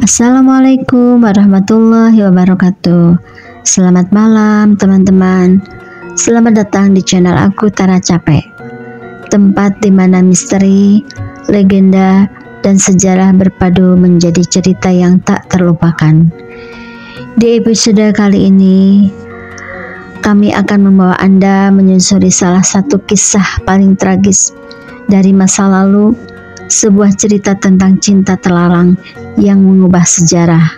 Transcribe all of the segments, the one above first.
Assalamualaikum warahmatullahi wabarakatuh. Selamat malam teman-teman. Selamat datang di channel aku Tara Capek, tempat di mana misteri, legenda, dan sejarah berpadu menjadi cerita yang tak terlupakan. Di episode kali ini, kami akan membawa Anda menyusuri salah satu kisah paling tragis dari masa lalu, sebuah cerita tentang cinta terlarang yang mengubah sejarah.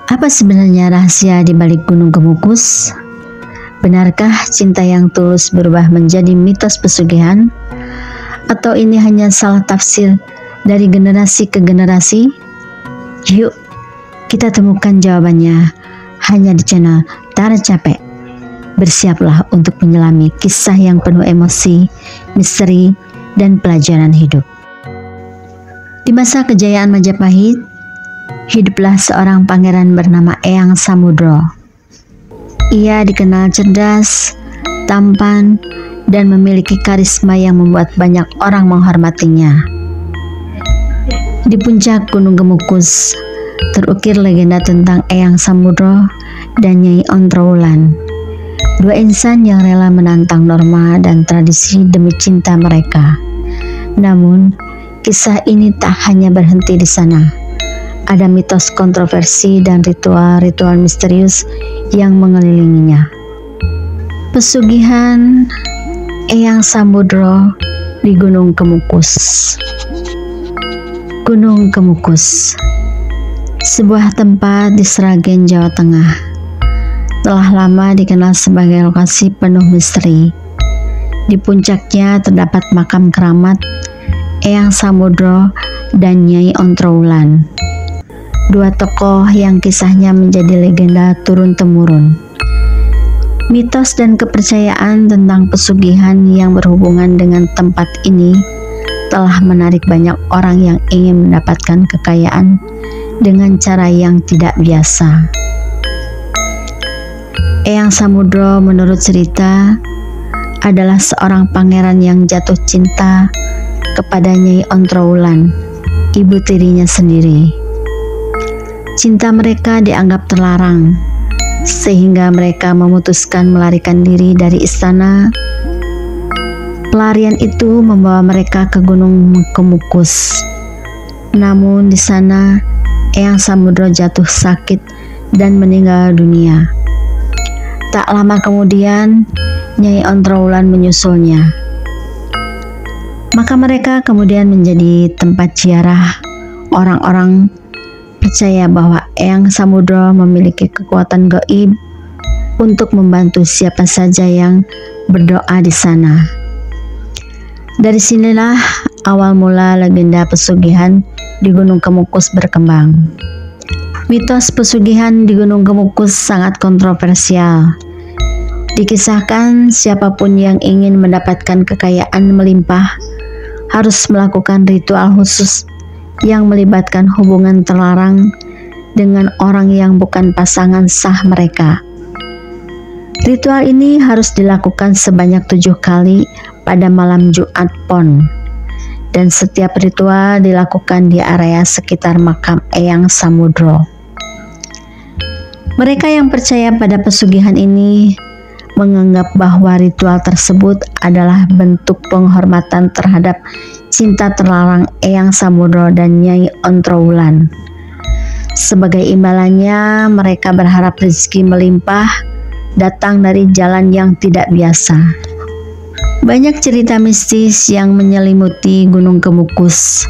Apa sebenarnya rahasia di balik Gunung Kemukus? Benarkah cinta yang tulus berubah menjadi mitos pesugihan? Atau ini hanya salah tafsir dari generasi ke generasi? Yuk, kita temukan jawabannya hanya di channel Tara Capek. Bersiaplah untuk menyelami kisah yang penuh emosi, misteri, dan pelajaran hidup. Di masa kejayaan Majapahit, hiduplah seorang pangeran bernama Eyang Samudro. Ia dikenal cerdas, tampan, dan memiliki karisma yang membuat banyak orang menghormatinya. Di puncak Gunung Kemukus, terukir legenda tentang Eyang Samudro dan Nyai Ontrowulan, dua insan yang rela menantang norma dan tradisi demi cinta mereka. Namun, kisah ini tak hanya berhenti di sana. Ada mitos kontroversi dan ritual-ritual misterius yang mengelilinginya. Pesugihan Eyang Samudro di Gunung Kemukus. Gunung Kemukus, sebuah tempat di Sragen, Jawa Tengah, telah lama dikenal sebagai lokasi penuh misteri. Di puncaknya terdapat makam keramat Eyang Samudro dan Nyai Ontrowulan, dua tokoh yang kisahnya menjadi legenda turun-temurun. Mitos dan kepercayaan tentang pesugihan yang berhubungan dengan tempat ini telah menarik banyak orang yang ingin mendapatkan kekayaan dengan cara yang tidak biasa. Eyang Samudro menurut cerita adalah seorang pangeran yang jatuh cinta kepada Nyai Ontrowulan, ibu tirinya sendiri. Cinta mereka dianggap terlarang, sehingga mereka memutuskan melarikan diri dari istana. Pelarian itu membawa mereka ke Gunung Kemukus. Namun di sana, Eyang Samudro jatuh sakit dan meninggal dunia. Tak lama kemudian, Nyai Ontrowulan menyusulnya. Maka mereka kemudian menjadi tempat ziarah. Orang-orang percaya bahwa Eyang Samudro memiliki kekuatan gaib untuk membantu siapa saja yang berdoa di sana. Dari sinilah awal mula legenda pesugihan di Gunung Kemukus berkembang. Mitos pesugihan di Gunung Kemukus sangat kontroversial. Dikisahkan siapapun yang ingin mendapatkan kekayaan melimpah harus melakukan ritual khusus yang melibatkan hubungan terlarang dengan orang yang bukan pasangan sah mereka. Ritual ini harus dilakukan sebanyak 7 kali pada malam Jumat Pon, dan setiap ritual dilakukan di area sekitar makam Eyang Samudro. Mereka yang percaya pada pesugihan ini menganggap bahwa ritual tersebut adalah bentuk penghormatan terhadap cinta terlarang Eyang Samudro dan Nyai Ontrowulan. Sebagai imbalannya, mereka berharap rezeki melimpah datang dari jalan yang tidak biasa. Banyak cerita mistis yang menyelimuti Gunung Kemukus.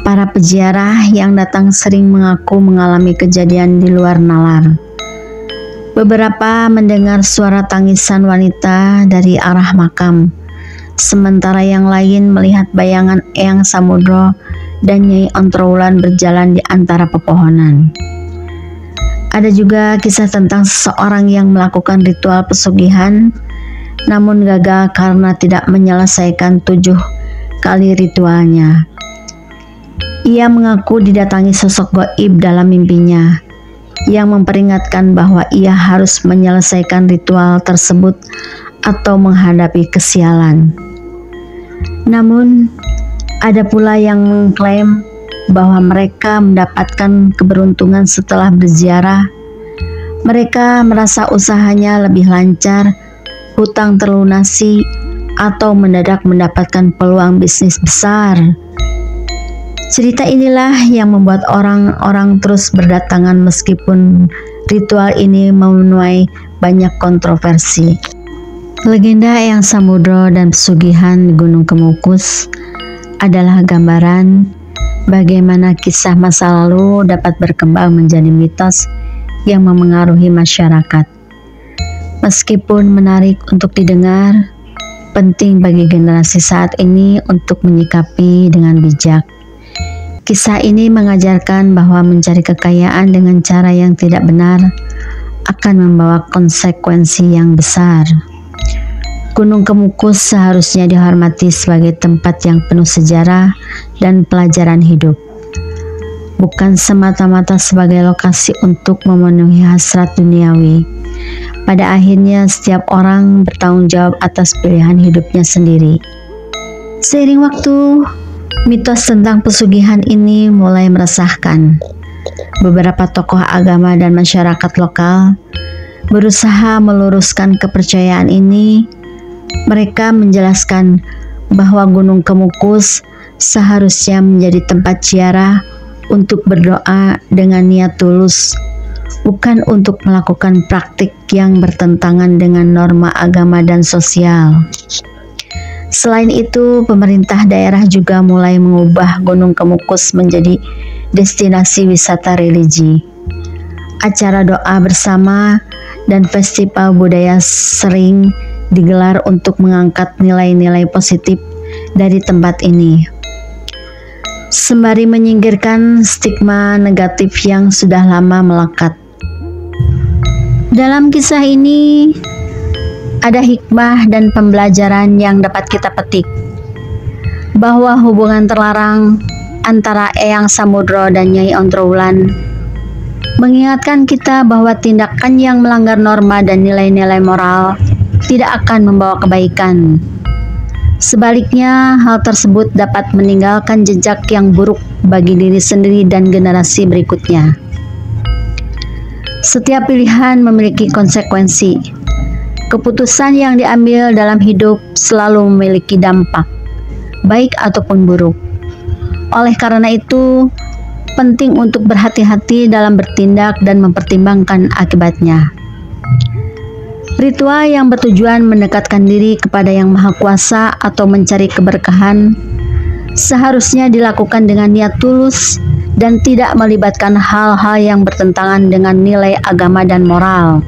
Para peziarah yang datang sering mengaku mengalami kejadian di luar nalar. Beberapa mendengar suara tangisan wanita dari arah makam, sementara yang lain melihat bayangan Eyang Samudro dan Nyai Ontrowulan berjalan di antara pepohonan. Ada juga kisah tentang seseorang yang melakukan ritual pesugihan, namun gagal karena tidak menyelesaikan 7 kali ritualnya. Ia mengaku didatangi sosok gaib dalam mimpinya, yang memperingatkan bahwa ia harus menyelesaikan ritual tersebut atau menghadapi kesialan. Namun, ada pula yang mengklaim bahwa mereka mendapatkan keberuntungan setelah berziarah. Mereka merasa usahanya lebih lancar, hutang terlunasi, atau mendadak mendapatkan peluang bisnis besar. Cerita inilah yang membuat orang-orang terus berdatangan meskipun ritual ini menuai banyak kontroversi. Legenda Eyang Samudro dan pesugihan di Gunung Kemukus adalah gambaran bagaimana kisah masa lalu dapat berkembang menjadi mitos yang memengaruhi masyarakat. Meskipun menarik untuk didengar, penting bagi generasi saat ini untuk menyikapi dengan bijak. Kisah ini mengajarkan bahwa mencari kekayaan dengan cara yang tidak benar akan membawa konsekuensi yang besar. Gunung Kemukus seharusnya dihormati sebagai tempat yang penuh sejarah dan pelajaran hidup, bukan semata-mata sebagai lokasi untuk memenuhi hasrat duniawi. Pada akhirnya, setiap orang bertanggung jawab atas pilihan hidupnya sendiri. Seiring waktu, mitos tentang pesugihan ini mulai meresahkan. Beberapa tokoh agama dan masyarakat lokal berusaha meluruskan kepercayaan ini. Mereka menjelaskan bahwa Gunung Kemukus seharusnya menjadi tempat ziarah untuk berdoa dengan niat tulus, bukan untuk melakukan praktik yang bertentangan dengan norma agama dan sosial. Selain itu, pemerintah daerah juga mulai mengubah Gunung Kemukus menjadi destinasi wisata religi. Acara doa bersama dan festival budaya sering digelar untuk mengangkat nilai-nilai positif dari tempat ini, sembari menyingkirkan stigma negatif yang sudah lama melekat. Dalam kisah ini ada hikmah dan pembelajaran yang dapat kita petik, bahwa hubungan terlarang antara Eyang Samudro dan Nyai Ontrowulan mengingatkan kita bahwa tindakan yang melanggar norma dan nilai-nilai moral tidak akan membawa kebaikan. Sebaliknya, hal tersebut dapat meninggalkan jejak yang buruk bagi diri sendiri dan generasi berikutnya. Setiap pilihan memiliki konsekuensi. Keputusan yang diambil dalam hidup selalu memiliki dampak, baik ataupun buruk. Oleh karena itu, penting untuk berhati-hati dalam bertindak dan mempertimbangkan akibatnya. Ritual yang bertujuan mendekatkan diri kepada Yang Maha Kuasa atau mencari keberkahan seharusnya dilakukan dengan niat tulus dan tidak melibatkan hal-hal yang bertentangan dengan nilai agama dan moral.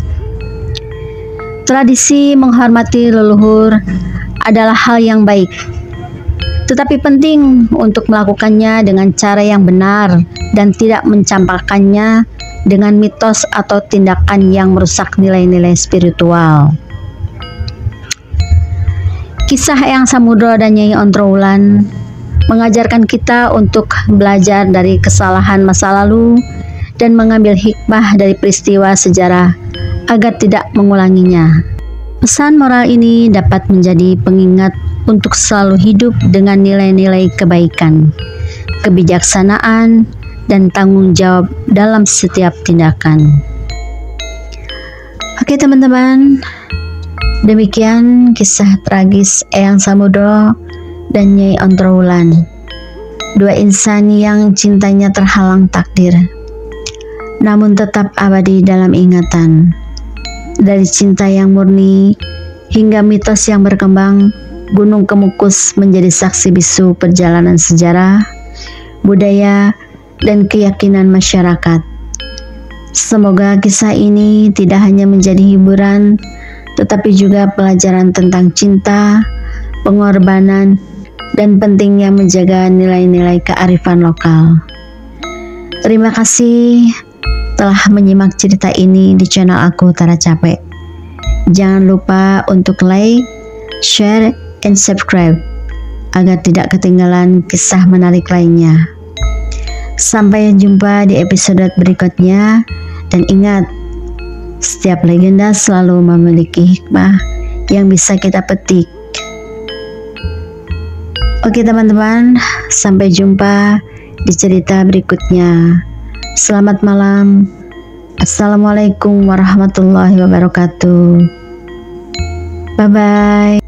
Tradisi menghormati leluhur adalah hal yang baik, tetapi penting untuk melakukannya dengan cara yang benar dan tidak mencampakkannya dengan mitos atau tindakan yang merusak nilai-nilai spiritual. Kisah Eyang Samudro dan Nyai Ontrowulan mengajarkan kita untuk belajar dari kesalahan masa lalu dan mengambil hikmah dari peristiwa sejarah agar tidak mengulanginya. Pesan moral ini dapat menjadi pengingat untuk selalu hidup dengan nilai-nilai kebaikan, kebijaksanaan, dan tanggung jawab dalam setiap tindakan. Oke teman-teman, demikian kisah tragis Eyang Samudro dan Nyai Ontrowulan, dua insan yang cintanya terhalang takdir, namun tetap abadi dalam ingatan. Dari cinta yang murni hingga mitos yang berkembang, Gunung Kemukus menjadi saksi bisu perjalanan sejarah, budaya, dan keyakinan masyarakat. Semoga kisah ini tidak hanya menjadi hiburan, tetapi juga pelajaran tentang cinta, pengorbanan, dan pentingnya menjaga nilai-nilai kearifan lokal. Terima kasih telah menyimak cerita ini di channel aku Tara Capek. Jangan lupa untuk like, share, and subscribe agar tidak ketinggalan kisah menarik lainnya. Sampai jumpa di episode berikutnya, dan ingat, setiap legenda selalu memiliki hikmah yang bisa kita petik. Oke teman-teman, sampai jumpa di cerita berikutnya. Selamat malam. Assalamualaikum warahmatullahi wabarakatuh. Bye bye.